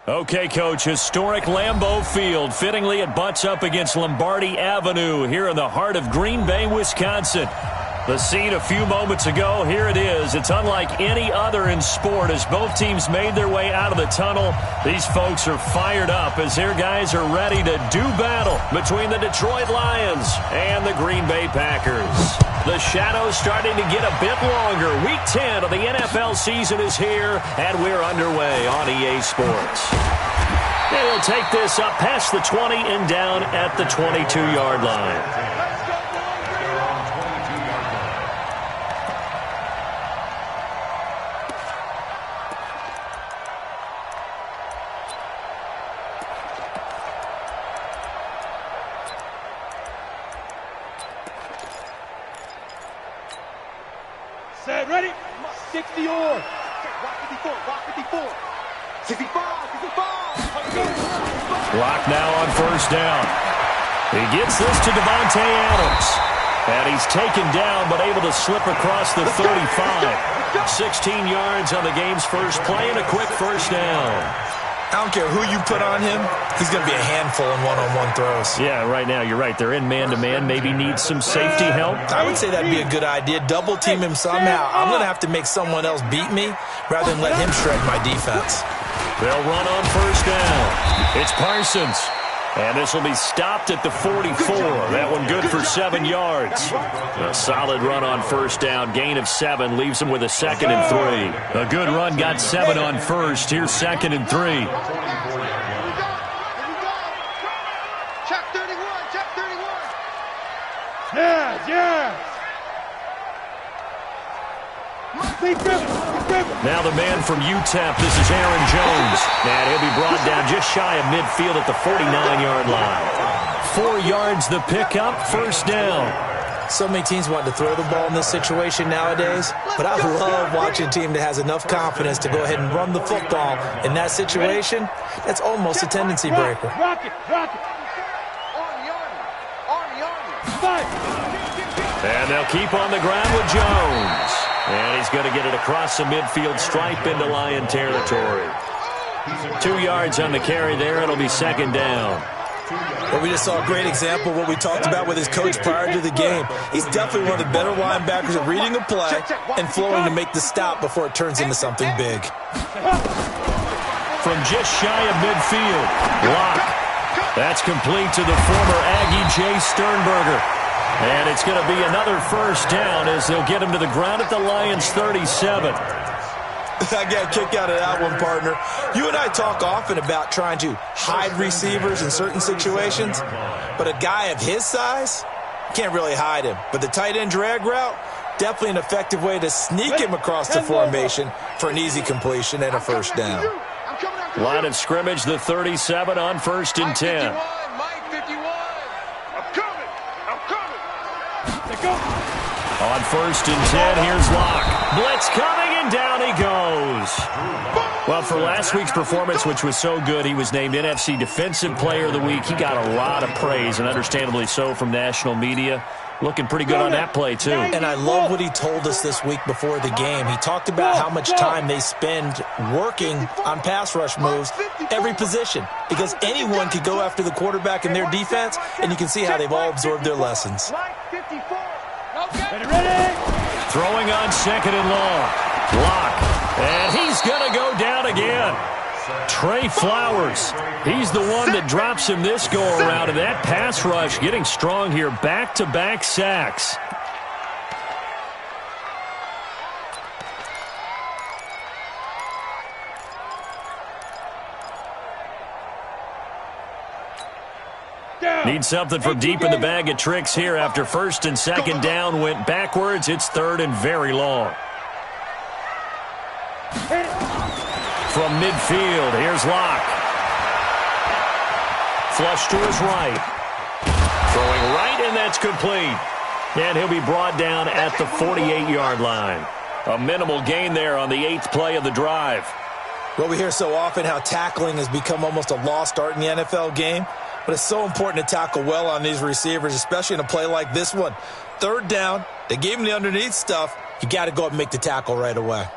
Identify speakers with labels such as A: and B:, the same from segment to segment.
A: Okay, Coach, historic Lambeau Field. Fittingly, it butts up against Lombardi Avenue here in the heart of Green Bay, Wisconsin. The scene a few moments ago, here it is. It's unlike any other in sport as both teams made their way out of the tunnel. These folks are fired up as their guys are ready to do battle between the Detroit Lions and the Green Bay Packers. The shadow's starting to get a bit longer. Week 10 of the NFL season is here, and we're underway on EA Sports. And he'll take this up past the 20 and down at the 22-yard line.
B: Set, ready? 60 or. Rock 54, rock 54. 65, 65.
A: Lock now on first down. He gets this to Devontae Adams. And he's taken down but able to slip across the 35. 16 yards on the game's first play and a quick first down.
C: I don't care who you put on him, he's going to be a handful in one-on-one throws.
A: Yeah, right now, you're right. They're in man-to-man. Maybe needs some safety help.
C: I would say that'd be a good idea. Double-team him somehow. I'm going to have to make someone else beat me rather than let him shred my defense.
A: They'll run on first down. It's Parsons. And this will be stopped at the 44. That one good for 7 yards. A solid run on first down. Gain of 7 leaves him with a 2nd and 3. A good run got 7 on first. Here's 2nd and 3.
B: Check 31, check 31. Yeah.
A: Now the man from UTEP, this is Aaron Jones. And he'll be brought down just shy of midfield at the 49-yard line. 4 yards the pickup, first down.
C: So many teams want to throw the ball in this situation nowadays, but I love watching a team that has enough confidence to go ahead and run the football. In that situation, that's almost a tendency breaker.
B: Rock it.
A: And they'll keep on the ground with Jones. And he's going to get it across the midfield stripe into Lion territory. 2 yards on the carry there. It'll be 2nd down.
C: Well, we just saw a great example of what we talked about with his coach prior to the game. He's definitely one of the better linebackers at reading a play and flowing to make the stop before it turns into something big.
A: From just shy of midfield, Locke. That's complete to the former Aggie Jay Sternberger. And it's going to be another first down as they'll get him to the ground at the Lions' 37.
C: I got a kick out of that one, partner. You and I talk often about trying to hide receivers in certain situations, but a guy of his size, can't really hide him. But the tight end drag route, definitely an effective way to sneak him across the formation for an easy completion and a first down.
A: Line of scrimmage, the 37 on 1st and 10. On 1st and 10, here's Locke. Blitz coming, and down he goes. Well, for last week's performance, which was so good, he was named NFC Defensive Player of the Week. He got a lot of praise, and understandably so, from national media. Looking pretty good on that play, too.
C: And I love what he told us this week before the game. He talked about how much time they spend working on pass rush moves, every position, because anyone could go after the quarterback in their defense, and you can see how they've all absorbed their lessons.
A: Throwing on 2nd and long. Locke. And he's going to go down again. Trey Flowers. He's the one that drops him this go-around. And that pass rush getting strong here. Back-to-back sacks. Need something from deep in the bag of tricks here after 1st and 2nd down went backwards. It's 3rd and very long. From midfield, here's Locke. Flush to his right. Throwing right, and that's complete. And he'll be brought down at the 48-yard line. A minimal gain there on the 8th play of the drive.
C: Well, we hear so often how tackling has become almost a lost art in the NFL game. But it's so important to tackle well on these receivers, especially in a play like this one. 3rd down, they gave him the underneath stuff. You got to go up and make the tackle right away.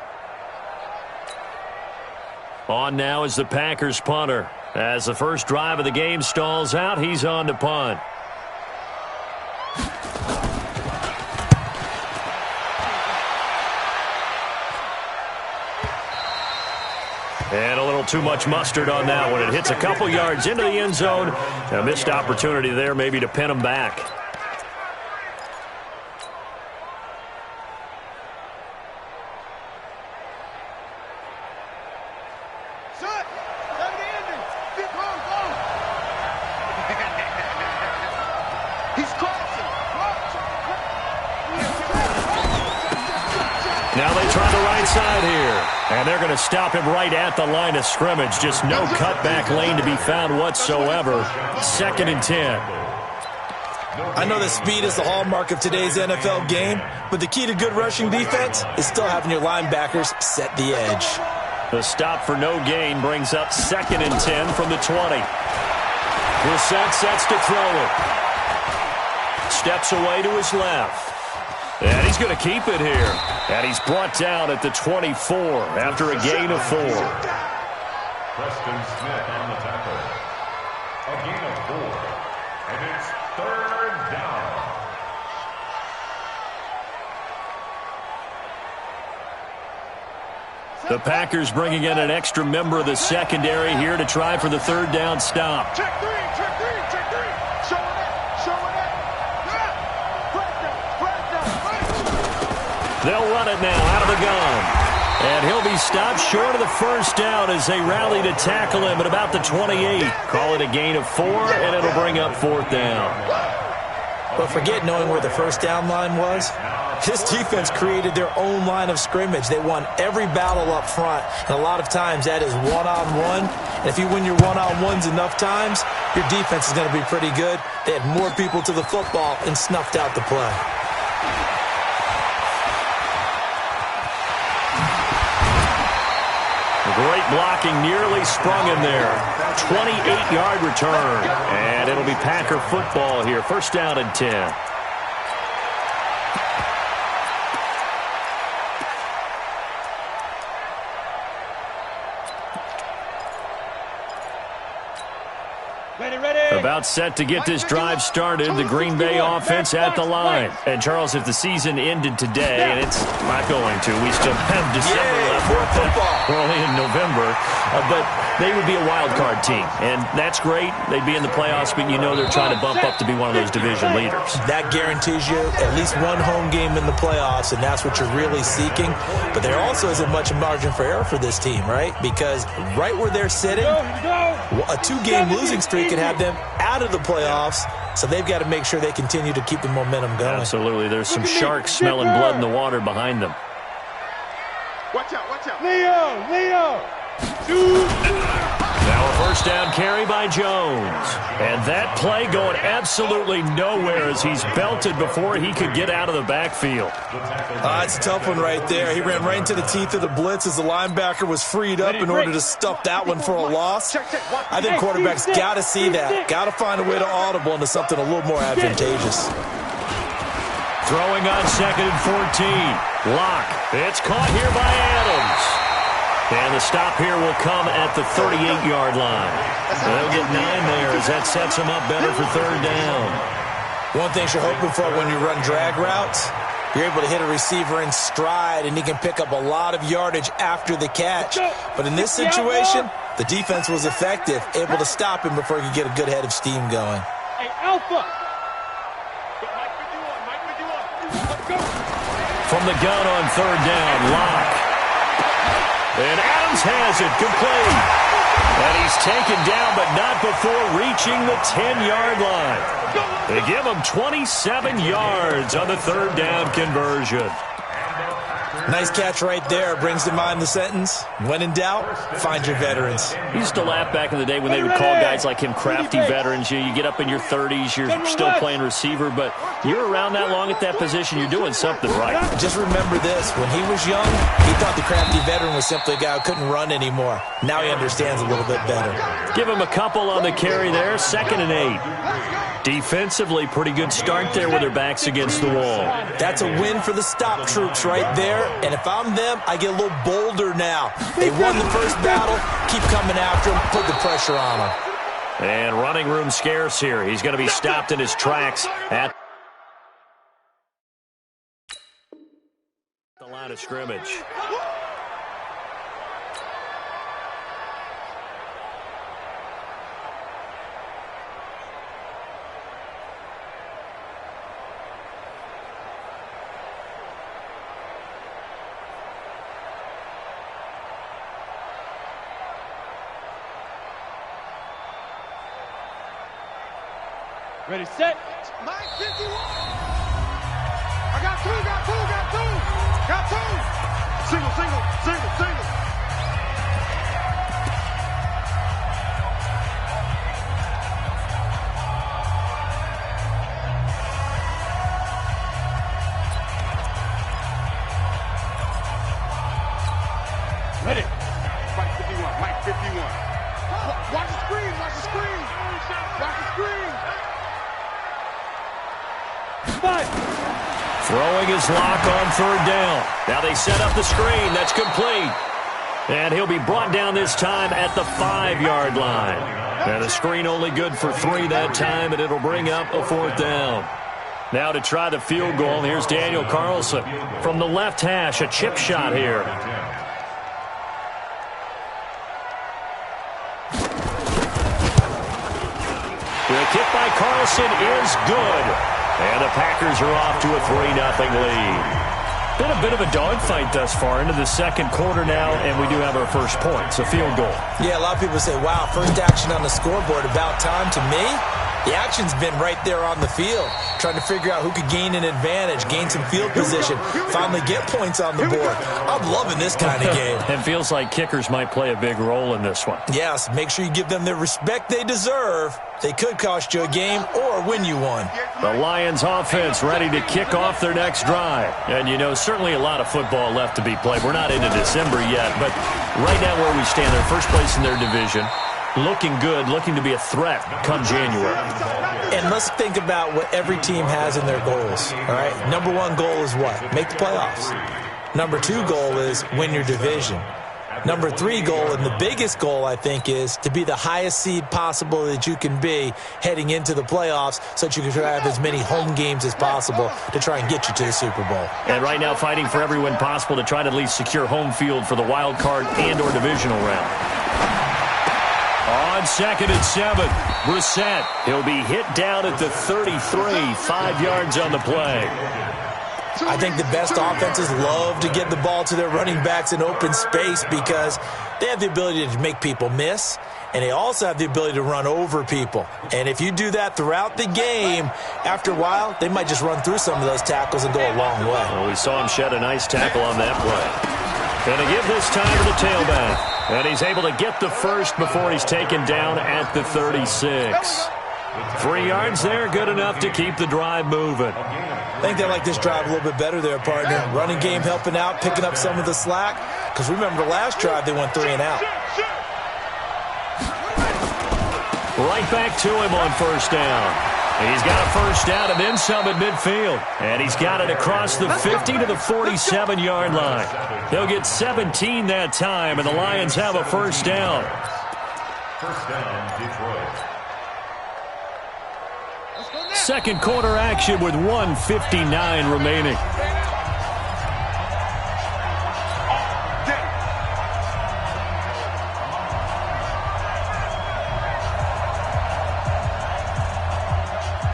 A: On now is the Packers punter. As the first drive of the game stalls out, he's on to punt. And a little too much mustard on that one. It hits a couple yards into the end zone. A missed opportunity there maybe to pin him back. Now they try the right side here. And they're going to stop him right at the line of scrimmage. Just no cutback lane to be found whatsoever. 2nd and 10.
C: I know that speed is the hallmark of today's NFL game, but the key to good rushing defense is still having your linebackers set the edge.
A: The stop for no gain brings up 2nd and 10 from the 20. Brissett sets to throw it. Steps away to his left. And he's going to keep it here. And he's brought down at the 24 after a gain of 4.
D: Preston Smith on the tackle. A gain of 4. And it's 3rd down.
A: The Packers bringing in an extra member of the secondary here to try for the 3rd down stop.
B: Check 3, check 3, check 3. Showing it, showing it.
A: They'll run it now out of the gun. And he'll be stopped short of the 1st down as they rally to tackle him at about the 28. Call it a gain of 4, and it'll bring up 4th down.
C: But forget knowing where the 1st down line was. This defense created their own line of scrimmage. They won every battle up front, and a lot of times that is one-on-one. And if you win your one-on-ones enough times, your defense is going to be pretty good. They had more people to the football and snuffed out the play.
A: Great blocking, nearly sprung him there. 28-yard return. And it'll be Packer football here. 1st down and 10. About set to get this drive started. The Green Bay offense at the line. And, Charles, if the season ended today, and it's not going to, we still have December left. We're only in November. But they would be a wild card team. And that's great. They'd be in the playoffs, but you know they're trying to bump up to be one of those division leaders.
C: That guarantees you at least one home game in the playoffs, and that's what you're really seeking. But there also isn't much margin for error for this team, right? Because right where they're sitting, a 2-game losing streak could have them out of the playoffs, so they've got to make sure they continue to keep the momentum going.
A: Absolutely. There's some sharks smelling blood in the water behind them.
B: Watch out, watch out.
E: Leo.
A: Now a 1st down carry by Jones. And that play going absolutely nowhere as he's belted before he could get out of the backfield.
C: It's a tough one right there. He ran right into the teeth of the blitz as the linebacker was freed up in order to stuff that one for a loss. I think quarterbacks got to see that. Got to find a way to audible into something a little more advantageous.
A: Throwing on 2nd and 14. Lock. It's caught here by Adams. And the stop here will come at the 38-yard line. They'll get 9 there as that sets them up better for 3rd down.
C: One thing you're hoping for when you run drag routes, you're able to hit a receiver in stride, and he can pick up a lot of yardage after the catch. But in this situation, the defense was effective, able to stop him before he could get a good head of steam going.
E: Hey, Alpha.
A: From the gun on 3rd down, Lock. And Adams has it, complete. And he's taken down, but not before reaching the 10-yard line. They give him 27 yards on the 3rd down conversion.
C: Nice catch right there. Brings to mind the sentence, when in doubt, find your veterans.
A: We used to laugh back in the day when they would call guys like him crafty veterans. You get up in your 30s, you're still playing receiver, but you're around that long at that position, you're doing something right.
C: Just remember this. When he was young, he thought the crafty veteran was simply a guy who couldn't run anymore. Now he understands a little bit better.
A: Give him a couple on the carry there, 2nd and 8. Defensively, pretty good start there with their backs against the wall.
C: That's a win for the stop troops right there, And if I'm them, I get a little bolder now. They won the first battle. Keep coming after them. Put the pressure on them.
A: And running room scarce here. He's going to be stopped in his tracks at the line of scrimmage.
E: Ready, set.
B: Mike 51. I got two. Single.
E: Ready.
B: Mike 51. Watch the screen.
E: Five.
A: Throwing his lock on third down. Now they set up the screen. That's complete. And he'll be brought down this time at the 5-yard line. And a screen only good for 3 that time, and it'll bring up a 4th down. Now to try the field goal, here's Daniel Carlson. From the left hash, a chip shot here. The kick by Carlson is good. And the Packers are off to a 3-0 lead. Been a bit of a dogfight thus far into the second quarter now, and we do have our first points, a field goal.
C: Yeah, a lot of people say, wow, first action on the scoreboard, about time. To me, the action's been right there on the field, trying to figure out who could gain an advantage, gain some field position, finally get points on the board. I'm loving this kind of game.
A: It feels like kickers might play a big role in this one.
C: Yes, make sure you give them the respect they deserve. They could cost you a game or win you one.
A: The Lions offense ready to kick off their next drive. And, you know, certainly a lot of football left to be played. We're not into December yet, but right now where we stand, they're first place in their division. Looking good, looking to be a threat come January.
C: And let's think about what every team has in their goals, all right? Number 1 goal is what? Make the playoffs. Number 2 goal is win your division. Number 3 goal, and the biggest goal, I think, is to be the highest seed possible that you can be heading into the playoffs so that you can have as many home games as possible to try and get you to the Super Bowl.
A: And right now fighting for every win possible to try to at least secure home field for the wild card and or divisional round. On 2nd and 7, Brissett. He'll be hit down at the 33, 5 yards on the play.
C: I think the best offenses love to get the ball to their running backs in open space because they have the ability to make people miss, and they also have the ability to run over people. And if you do that throughout the game, after a while, they might just run through some of those tackles and go a long way.
A: Well, we saw him shed a nice tackle on that play. Going to give this time to the tailback. And he's able to get the first before he's taken down at the 36. 3 yards there, good enough to keep the drive moving.
C: I think they like this drive a little bit better there, partner. Running game helping out, picking up some of the slack. Because remember, the last drive they went 3 and out.
A: Right back to him on first down. He's got a first down and then some at midfield. And he's got it across the 50 to the 47-yard line. He'll get 17 that time, and the Lions have a first down.
D: First down, Detroit.
A: Second quarter action with 1:59 remaining.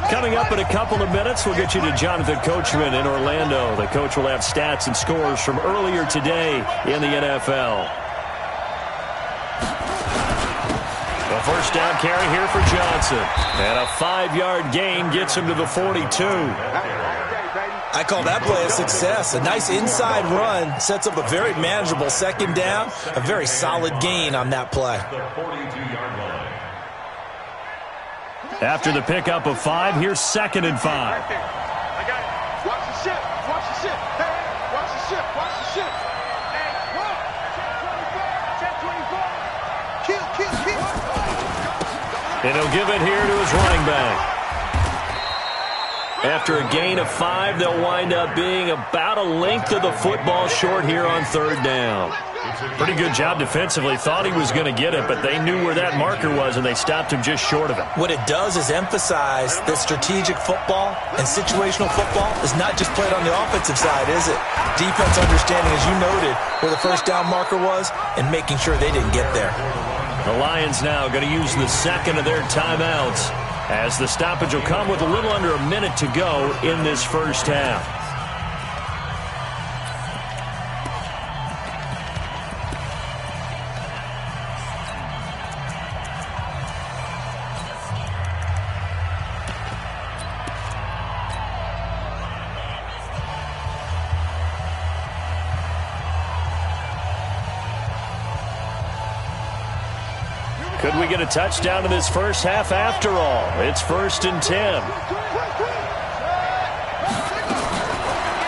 A: Coming up in a couple of minutes, we'll get you to Jonathan Coachman in Orlando. The coach will have stats and scores from earlier today in the NFL. A first down carry here for Johnson. And a 5-yard gain gets him to the 42.
C: I call that play a success. A nice inside run sets up a very manageable second down. A very solid gain on that play.
A: After the pickup of 5, here's 2nd and 5.
B: I got it. Watch the ship. Watch the ship. Hey, watch the ship. Watch the ship. Hey, run. Check 24. Kill.
A: And he'll give it here to his running back. After a gain of 5, they'll wind up being about a length of the football short here on 3rd down. Pretty good job defensively. Thought he was going to get it, but they knew where that marker was, and they stopped him just short of it.
C: What it does is emphasize that strategic football and situational football is not just played on the offensive side, is it? Defense understanding, as you noted, where the first down marker was and making sure they didn't get there.
A: The Lions now going to use the second of their timeouts, as the stoppage will come with a little under a minute to go in this first half. Could we get a touchdown in this first half after all? It's 1st and 10.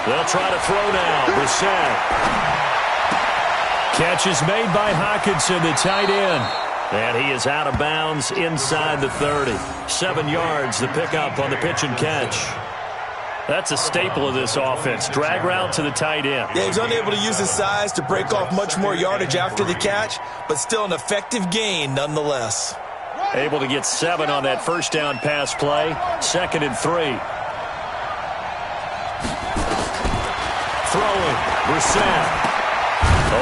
A: They'll try to throw now. Brissett. Catch is made by Hockenson, the tight end. And he is out of bounds inside the 30. 7 yards, the pickup on the pitch and catch. That's a staple of this offense. Drag route to the tight end.
C: Yeah, he's unable to use his size to break off much more yardage after the catch, but still an effective gain nonetheless.
A: Able to get 7 on that first down pass play. 2nd and 3. Throwing. Brissett.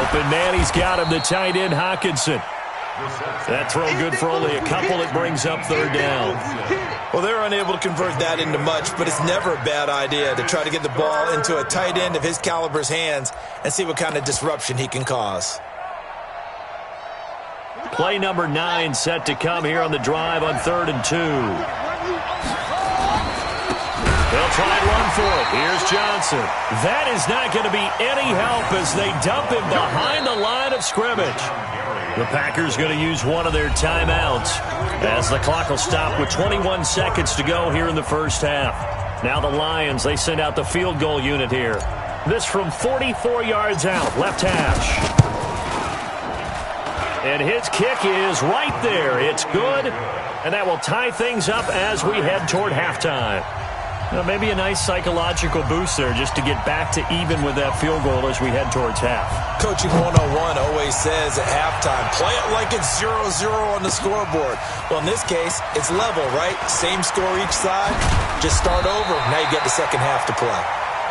A: Open man, he's got him. The tight end, Hockenson. That throw good for only a couple. It brings up 3rd down.
C: Well, they're unable to convert that into much, but it's never a bad idea to try to get the ball into a tight end of his caliber's hands and see what kind of disruption he can cause.
A: Play number 9 set to come here on the drive on 3rd and 2. They'll try and run for it. Here's Johnson. That is not going to be any help as they dump him behind the line of scrimmage. The Packers going to use one of their timeouts as the clock will stop with 21 seconds to go here in the first half. Now the Lions, they send out the field goal unit here. This from 44 yards out, left hash. And his kick is right there. It's good, and that will tie things up as we head toward halftime. Now, maybe a nice psychological boost there just to get back to even with that field goal as we head towards half.
C: Coaching 101 always says at halftime, play it like it's 0-0 on the scoreboard. Well, in this case, it's level, right? Same score each side. Just start over. Now you get the second half to play.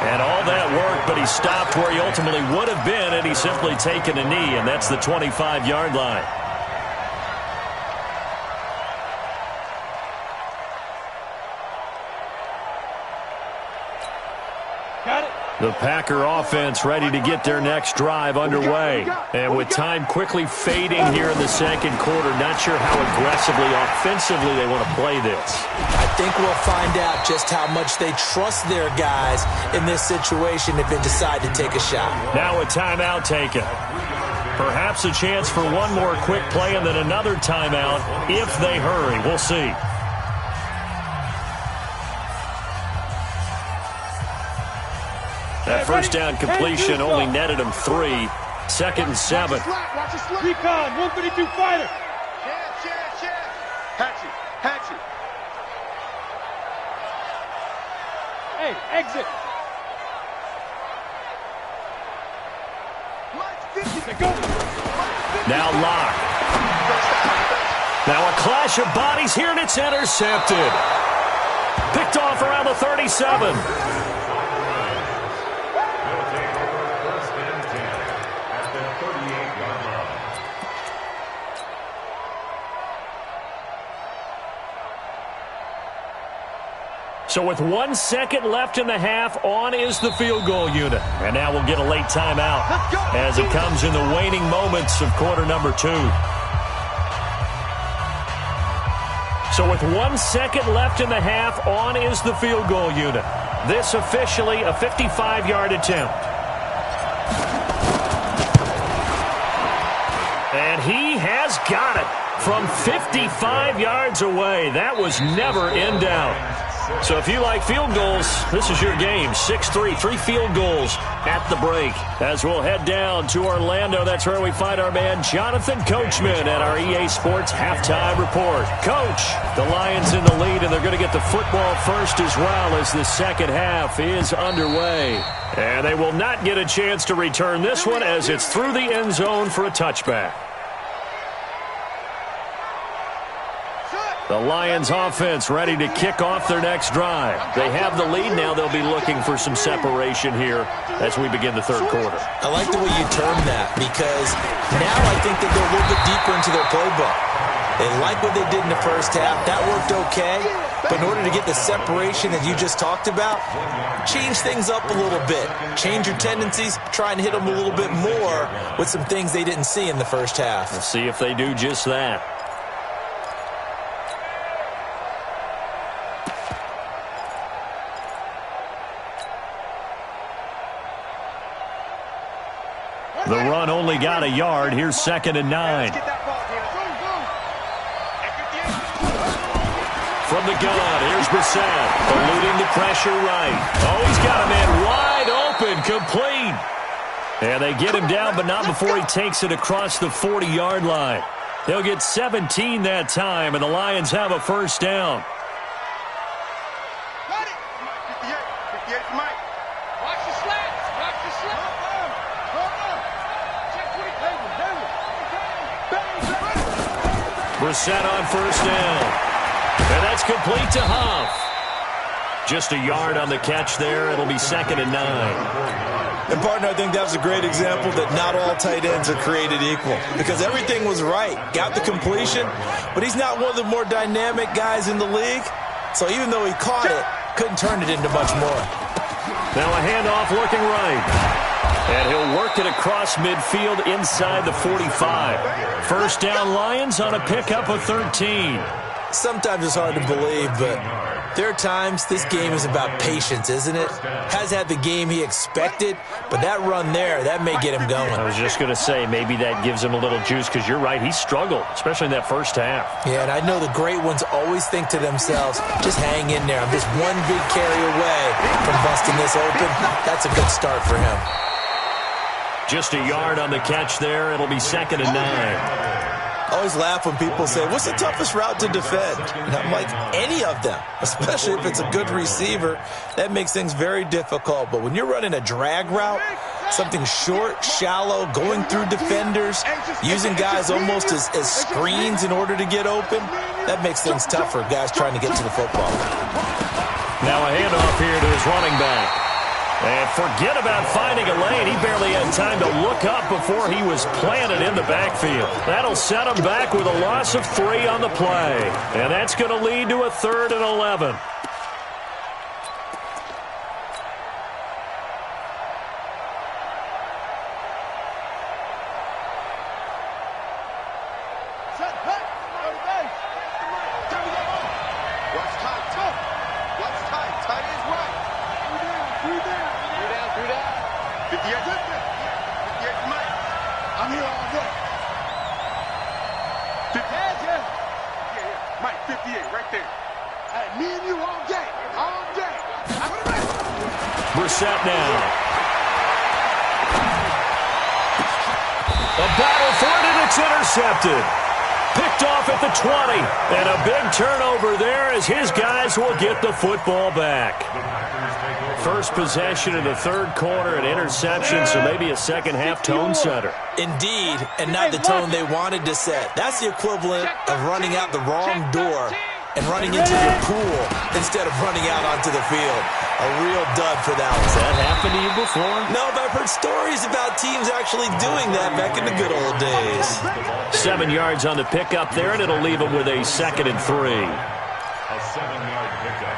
A: And all that work, but he stopped where he ultimately would have been, and he's simply taken a knee, and that's the 25-yard line. The Packer offense ready to get their next drive underway. And with time quickly fading here in the second quarter, not sure how aggressively, offensively they want to play this.
C: I think we'll find out just how much they trust their guys in this situation if they decide to take a shot.
A: Now a timeout taken. Perhaps a chance for one more quick play and then another timeout if they hurry. We'll see. That first down completion only netted him 3. 2nd and 7.
E: Recon, 132 fighter.
B: Hatchet.
E: Hey, exit.
A: Now Locke. Now a clash of bodies here, and it's intercepted. Picked off around the 37. So with 1 second left in the half, on is the field goal unit. And now we'll get a late timeout as it comes in the waning moments of quarter number 2. So with 1 second left in the half, on is the field goal unit. This officially a 55-yard attempt. And he has got it from 55 yards away. That was never in doubt. So if you like field goals, this is your game. 6-3, 3 field goals at the break. As we'll head down to Orlando, that's where we find our man Jonathan Coachman at our EA Sports Halftime Report. Coach, the Lions in the lead, and they're going to get the football first as well as the second half is underway. And they will not get a chance to return this one as it's through the end zone for a touchback. The Lions offense ready to kick off their next drive. They have the lead now. They'll be looking for some separation here as we begin the third quarter.
C: I like the way you term that because now I think they go a little bit deeper into their playbook. They like what they did in the first half. That worked okay. But in order to get the separation that you just talked about, change things up a little bit. Change your tendencies. Try and hit them a little bit more with some things they didn't see in the first half.
A: Let's see if they do just that. The run only got a yard. Here's 2nd and 9. From the gun, here's Brissett. Eluding the pressure right. Oh, he's got a man wide open, complete. And they get him down, but not before he takes it across the 40-yard line. They'll get 17 that time, and the Lions have a first down.
B: Got it. 58 for Mike. Watch the slats. Watch the slats.
A: Brissett on first down. And that's complete to Huff. Just a yard on the catch there. It'll be 2nd and 9.
C: And, partner, I think that was a great example that not all tight ends are created equal because everything was right. Got the completion, but he's not one of the more dynamic guys in the league. So even though he caught it, couldn't turn it into much more.
A: Now a handoff looking right. And he'll work it across midfield inside the 45. First down Lions on a pickup of 13.
C: Sometimes it's hard to believe, but there are times this game is about patience, isn't it? Has had the game he expected, but that run there, that may get him going.
A: I was just going to say, maybe that gives him a little juice because you're right, he struggled, especially in that first half.
C: Yeah, and I know the great ones always think to themselves, just hang in there. I'm just one big carry away from busting this open. That's a good start for him.
A: Just a yard on the catch there. It'll be 2nd and 9.
C: I always laugh when people say, what's the toughest route to defend? And I'm like, any of them, especially if it's a good receiver. That makes things very difficult. But when you're running a drag route, something short, shallow, going through defenders, using guys almost as screens in order to get open, that makes things tough for guys trying to get to the football.
A: Now a handoff here to his running back. And forget about finding a lane. He barely had time to look up before he was planted in the backfield. That'll set him back with a loss of 3 on the play. And that's going to lead to a 3rd and 11. Brissett now. A battle for it, and it's intercepted. Picked off at the 20. And a big turnover there as his guys will get the football back. First possession in the third quarter, an interception, so maybe a second-half tone setter.
C: Indeed, and not the tone they wanted to set. That's the equivalent of running out the wrong door and running into your pool instead of running out onto the field. A real dud for that one.
A: Has that happened to you before?
C: No, but I've heard stories about teams actually doing that back in the good old days.
A: 7 yards on the pickup there, and it'll leave them with a 2nd and 3.
D: A 7-yard pickup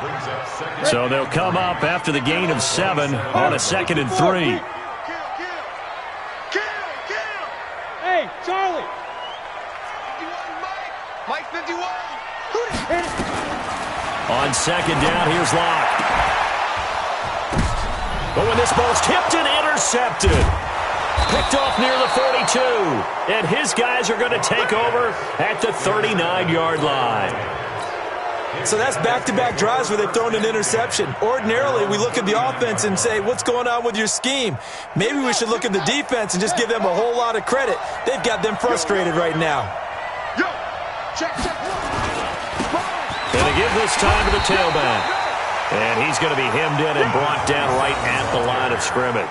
D: brings up 2nd.
A: So they'll come up after the gain of 7 on a 2nd and 3.
E: Hey, Charlie.
B: 51, Mike 51.
A: On 2nd down, here's Locke. But when this ball's tipped and intercepted. Picked off near the 42. And his guys are going to take over at the 39-yard line.
C: So that's back-to-back drives where they've thrown an interception. Ordinarily, we look at the offense and say, what's going on with your scheme? Maybe we should look at the defense and just give them a whole lot of credit. They've got them frustrated right now.
A: Gonna give this time to the tailback. And he's going to be hemmed in and brought down right at the line of scrimmage.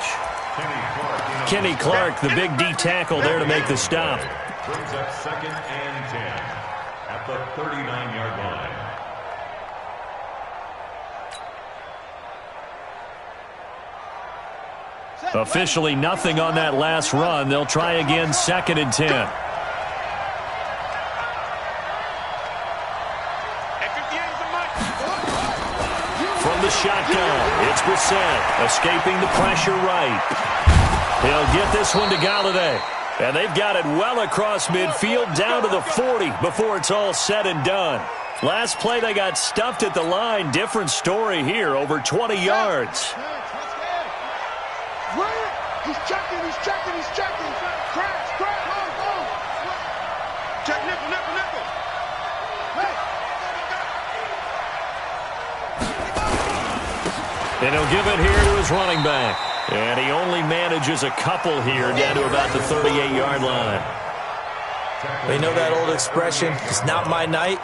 A: Kenny Clark, the big D tackle there to make the stop.
D: Brings up 2nd and 10 at the 39-yard line.
A: Officially nothing on that last run. They'll try again, 2nd and 10. From the shotgun, it's Brissett, escaping the pressure right. He'll get this one to Galladay. And they've got it well across midfield down to the 40 before it's all said and done. Last play they got stuffed at the line. Different story here, over 20 yards.
B: He's checking. Crash. Check nickel.
A: And he'll give it here to his running back. And he only manages a couple here down to about the 38-yard line.
C: You know that old expression, it's not my night?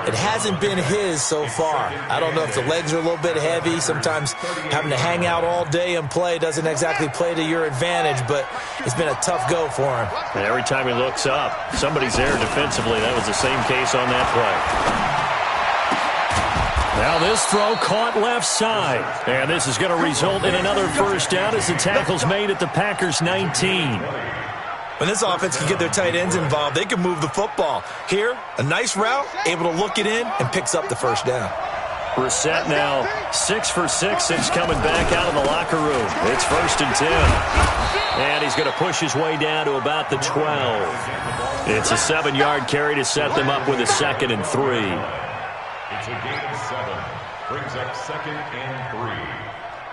C: It hasn't been his so far. I don't know if the legs are a little bit heavy. Sometimes having to hang out all day and play doesn't exactly play to your advantage, but it's been a tough go for him.
A: And every time he looks up, somebody's there defensively. That was the same case on that play. Now this throw caught left side. And this is going to result in another first down as the tackle's made at the Packers' 19.
C: When this offense can get their tight ends involved, they can move the football. Here, a nice route, able to look it in, and picks up the first down.
A: Brissett now 6 for 6 since coming back out of the locker room. It's 1st and 10. And he's going to push his way down to about the 12. It's a 7-yard carry to set them up with a 2nd and 3.
D: It's a gain of 7. Brings up 2nd and 3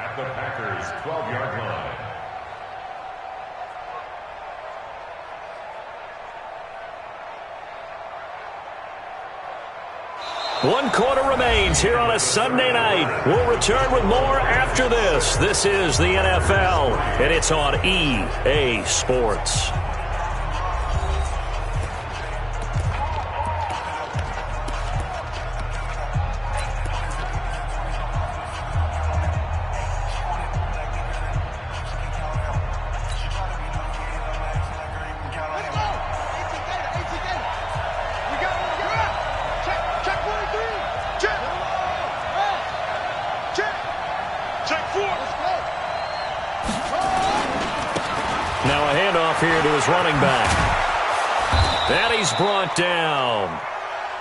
D: at the Packers' 12-yard line.
A: One quarter remains here on a Sunday night. We'll return with more after this. This is the NFL, and it's on EA Sports. Now a handoff here to his running back. And he's brought down.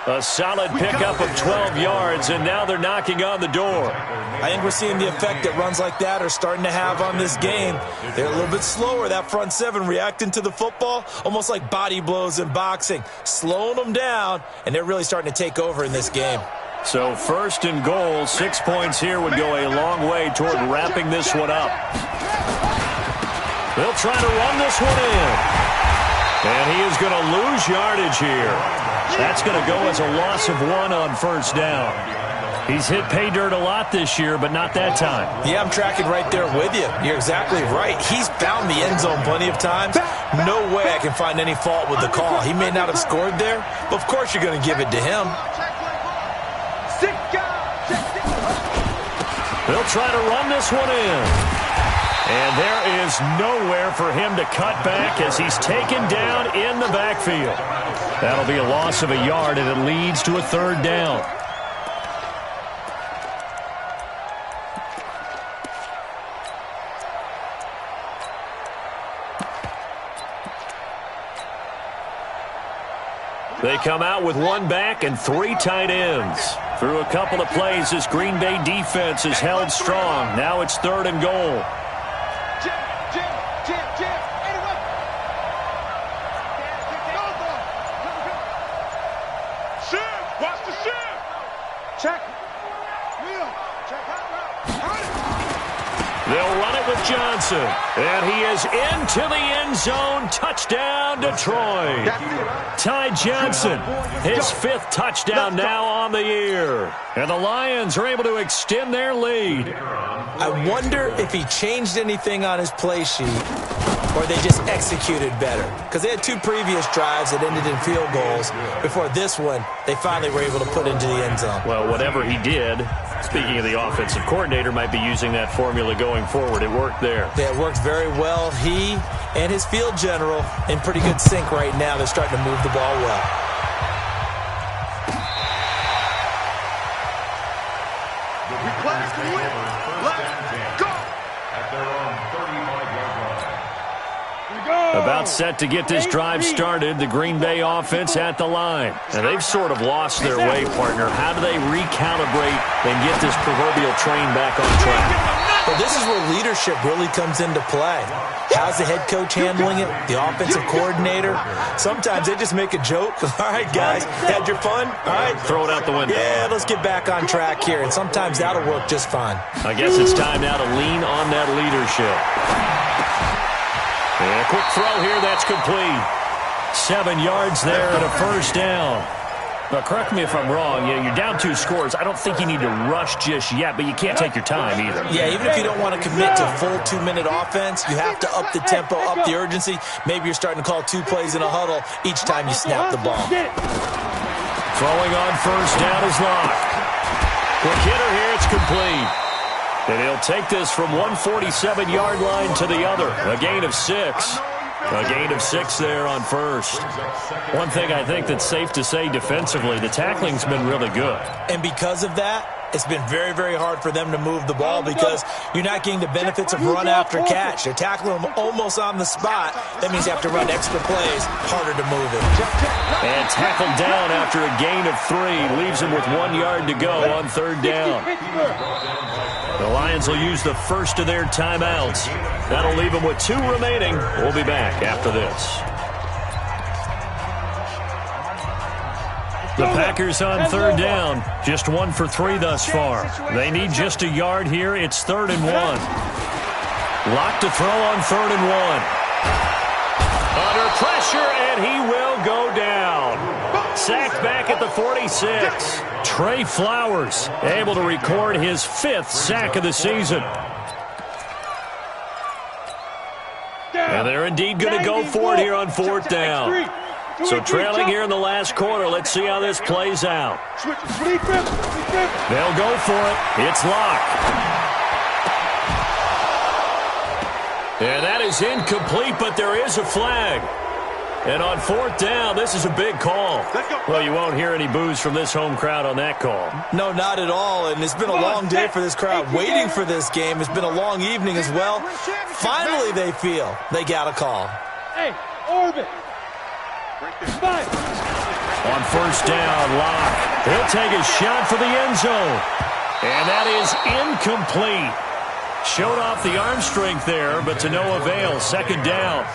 A: A solid pickup of 12 yards, and now they're knocking on the door.
C: I think we're seeing the effect that runs like that are starting to have on this game. They're a little bit slower, that front seven, reacting to the football, almost like body blows in boxing, slowing them down, and they're really starting to take over in this game.
A: So 1st and goal, 6 points here would go a long way toward wrapping this one up. They'll try to run this one in. And he is going to lose yardage here. That's going to go as a loss of 1 on 1st down. He's hit pay dirt a lot this year, but not that time.
C: Yeah, I'm tracking right there with you. You're exactly right. He's found the end zone plenty of times. No way I can find any fault with the call. He may not have scored there, but of course you're going to give it to him.
A: They'll try to run this one in. And there is nowhere for him to cut back as he's taken down in the backfield. That'll be a loss of a yard, and it leads to a 3rd down. They come out with 1 back and 3 tight ends. Through a couple of plays, this Green Bay defense is held strong. Now it's 3rd and goal.
B: Watch the shift. Check. Wheel. Check out route.
A: They'll run it with Johnson. And he is into the end zone. Touchdown, Detroit. Ty Johnson, his 5th touchdown now on the year. And the Lions are able to extend their lead.
C: I wonder if he changed anything on his play sheet or they just executed better. Because they had 2 previous drives that ended in field goals. Before this one, they finally were able to put into the end zone.
A: Well, whatever he did, speaking of the offensive coordinator, might be using that formula going forward. It worked there.
C: Yeah, it worked very well. He and his field general in pretty good sync right now. They're starting to move the ball well.
B: Let's go!
D: At their own 35-yard line.
A: About set to get this drive started, the Green Bay offense at the line. And they've sort of lost their way, partner. How do they recalibrate and get this proverbial train back on track?
C: Well, this is where leadership really comes into play. How's the head coach handling it? The offensive coordinator? Sometimes they just make a joke. All right, guys, had your fun? All right.
A: Throw it out the window.
C: Yeah, let's get back on track here. And sometimes that'll work just fine.
A: I guess it's time now to lean on that leadership. And a quick throw here, that's complete. 7 yards there and a first down. Now, correct me if I'm wrong. You're down 2 scores. I don't think you need to rush just yet, but you can't take your time either.
C: Yeah, even if you don't want to commit to full 2-minute offense, you have to up the tempo, up the urgency. Maybe you're starting to call 2 plays in a huddle each time you snap the ball.
A: Throwing on first down is Locke. Quick hitter here, it's complete. And he'll take this from 147-yard line to the other. A gain of 6. A gain of 6 there on first. One thing I think that's safe to say defensively, the tackling's been really good.
C: And because of that, it's been very, very hard for them to move the ball because you're not getting the benefits of run after catch. They're tackling them almost on the spot. That means you have to run extra plays, harder to move it.
A: And tackled down after a gain of 3. Leaves him with 1 yard to go on third down. The Lions will use the first of their timeouts. That'll leave them with 2 remaining. We'll be back after this. The Packers on third down. Just 1 for 3 thus far. They need just a yard here. It's 3rd and 1. Locked to throw on 3rd and 1. Under pressure, and he will go down. Sacked back at the 46. Trey Flowers able to record his 5th sack of the season. And they're indeed going to go for it here on 4th down. So trailing here in the last quarter. Let's see how this plays out. They'll go for it. It's Locke. And that is incomplete, but there is a flag. And on 4th down, this is a big call. Well, you won't hear any boos from this home crowd on that call.
C: No, not at all. And it's been a long day for this crowd waiting for this game. It's been a long evening as well. Finally, they feel they got a call.
E: Hey, orbit.
A: On first down, Locke. He'll take a shot for the end zone. And that is incomplete. Showed off the arm strength there, but to no avail. 2nd down.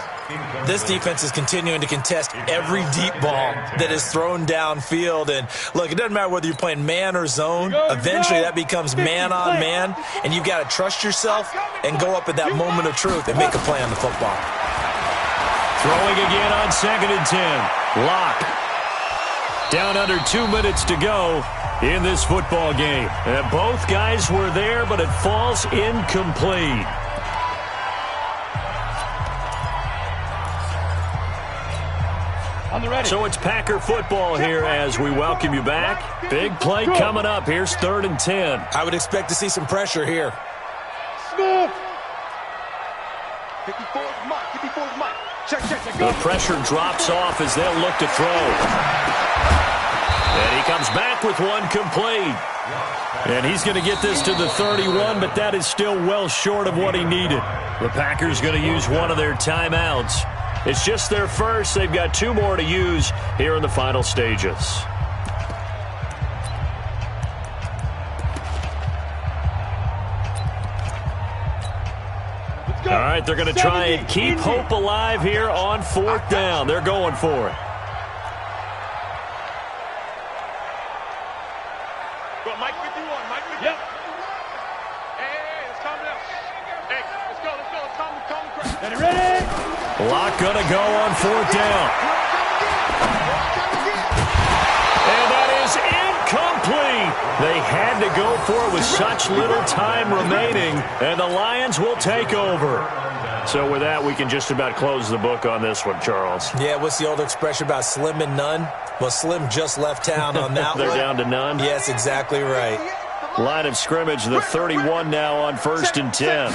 C: This defense is continuing to contest every deep ball that is thrown downfield. And, look, it doesn't matter whether you're playing man or zone. Eventually, that becomes man on man, and you've got to trust yourself and go up at that moment of truth and make a play on the football.
A: Throwing again on 2nd and 10. Locke. Down under 2 minutes to go in this football game. And both guys were there, but it falls incomplete. So it's Packer football here as we welcome you back. Big play coming up. Here's 3rd and 10.
C: I would expect to see some pressure here.
A: The pressure drops off as they'll look to throw. And he comes back with one complete. And he's going to get this to the 31, but that is still well short of what he needed. The Packers going to use one of their timeouts. It's just their first. They've got 2 more to use here in the final stages. All right, they're going to try and keep hope alive here on 4th down. They're going for it.
B: Mike 51, Mike 51. Yep. Hey, let's calm down. Hey, let's
E: Ready?
A: Lock going to go on 4th down. And that is incomplete. They had to go for it with such little time remaining, and the Lions will take over. So with that, we can just about close the book on this one, Charles.
C: Yeah, what's the old expression about slim and none? Well, Slim just left town on that
A: They're
C: one.
A: down to none?
C: Yes, exactly right.
A: Line of scrimmage, the 31 now on 1st and 10.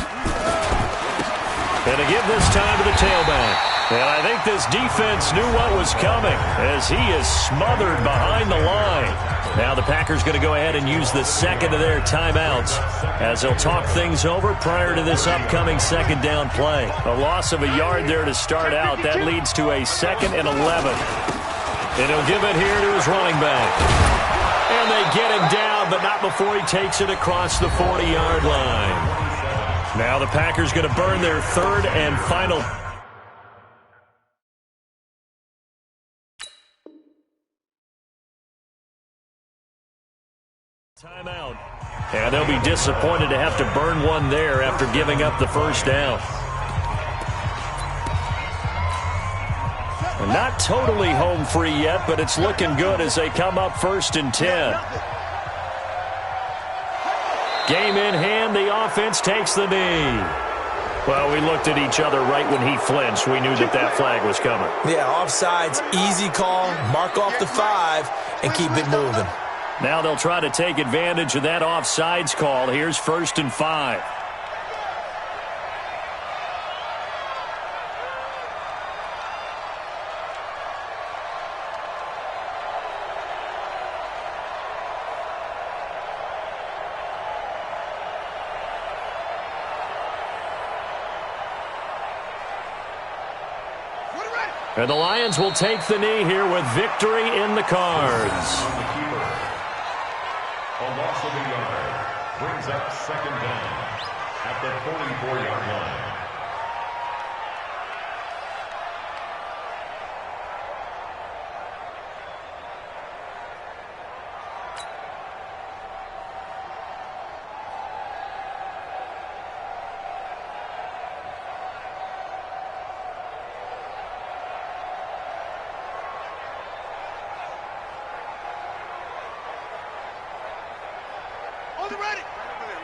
A: And to give this time to the tailback. And I think this defense knew what was coming as he is smothered behind the line. Now the Packers going to go ahead and use the second of their timeouts as they'll talk things over prior to this upcoming 2nd down play. A loss of a yard there to start out. That leads to a 2nd and 11. And he'll give it here to his running back. And they get him down, but not before he takes it across the 40-yard line. Now the Packers going to burn their 3rd and final. Timeout. And they'll be disappointed to have to burn one there after giving up the 1st down. Not totally home free yet, but it's looking good as they come up 1st and 10. Game in hand, the offense takes the knee. Well, we looked at each other right when he flinched. We knew that that flag was coming.
C: Yeah, offsides, easy call, mark off the 5, and keep it moving.
A: Now they'll try to take advantage of that offsides call. Here's 1st and 5. And the Lions will take the knee here with victory in the cards.
D: A loss of a yard brings up 2nd down at the 44-yard line.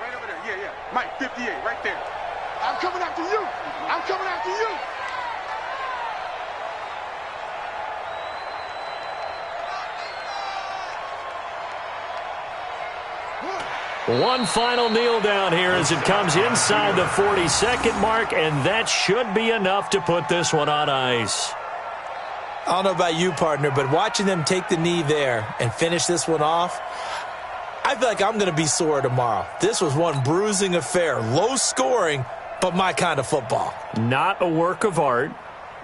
B: Right over there. Yeah. Mike, 58, right there. I'm coming after you. I'm coming after you.
A: One final kneel down here as it comes inside the 40-second mark, and that should be enough to put this one on ice.
C: I don't know about you, partner, but watching them take the knee there and finish this one off, I feel like I'm going to be sore tomorrow. This was one bruising affair. Low scoring, but my kind of football.
A: Not a work of art,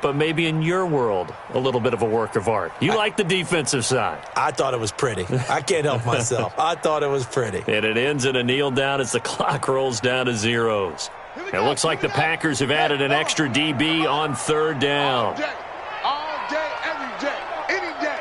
A: but maybe in your world, a little bit of a work of art. You like the defensive side.
C: I thought it was pretty. I can't help myself. I thought it was pretty.
A: And it ends in a kneel down as the clock rolls down to zeros. It looks like the Packers have added an extra DB on 3rd down.
B: All day, every day, any day.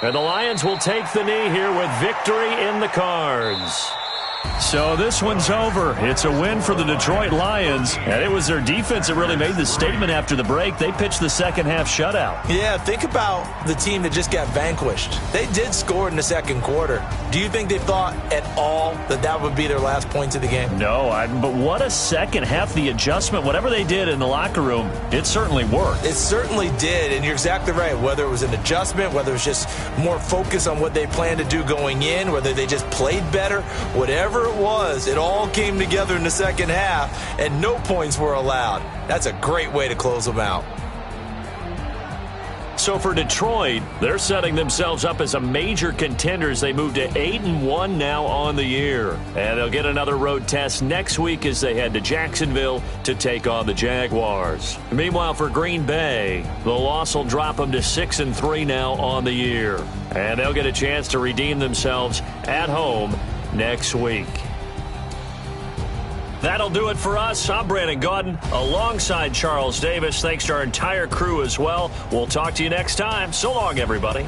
A: And the Lions will take the knee here with victory in the cards. So this one's over. It's a win for the Detroit Lions, and it was their defense that really made the statement after the break. They pitched the second half shutout.
C: Yeah, think about the team that just got vanquished. They did score in the 2nd quarter. Do you think they thought at all that that would be their last points of the game?
A: No, but what a second half. The adjustment, whatever they did in the locker room, it certainly worked.
C: It certainly did, and you're exactly right. Whether it was an adjustment, whether it was just more focus on what they planned to do going in, whether they just played better, whatever it was, it all came together in the 2nd half, and no points were allowed. That's a great way to close them out.
A: So for Detroit, they're setting themselves up as a major contender as they move to 8-1 now on the year. And they'll get another road test next week as they head to Jacksonville to take on the Jaguars. Meanwhile, for Green Bay, the loss will drop them to 6-3 now on the year. And they'll get a chance to redeem themselves at home next week. That'll do it for us. I'm Brandon Gaudin alongside Charles Davis. Thanks to our entire crew as well. We'll talk to you next time. So long, everybody.